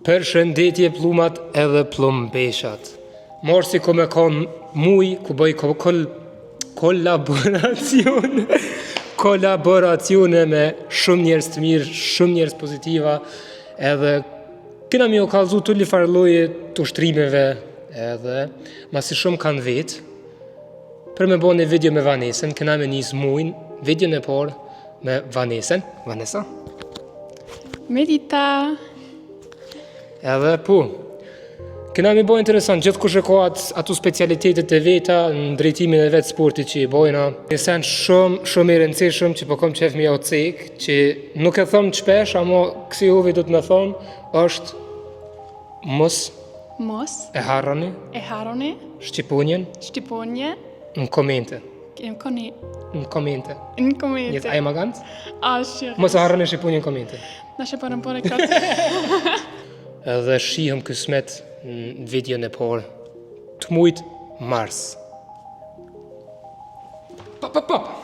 Përshëndetje plumat edhe plumbeshat. Morsi ku me kon muj, ku bëj kolaboracione me shumë njerëz të mirë, shumë njerëz pozitiva, edhe kena mi o kallzu të farloje të ushtrimeve, edhe masi shumë kanë vetë, për me bo një video me Vanesën, kena me njësë mujnë, video në por me Vanesën. Vanesa? Medita. Edhe po, kena mi bo interesant, gjithë kush e ka ato specialitetet e veta në drejtimin e vetë sportit që i bojna. Një sen shumë i rëndësishëm që po kom qef mi au cek, që nuk e thëmë shpesh, ama kësi uvi do të me thonë, është mos e harroni shqiponjen në komente. Në komente. Jetë aje magant? Mos e harroni shqiponjen në komente. Na shqiponën por e këtë. Edhe shihëm kësmet në video në por të mujt Mars. Pop.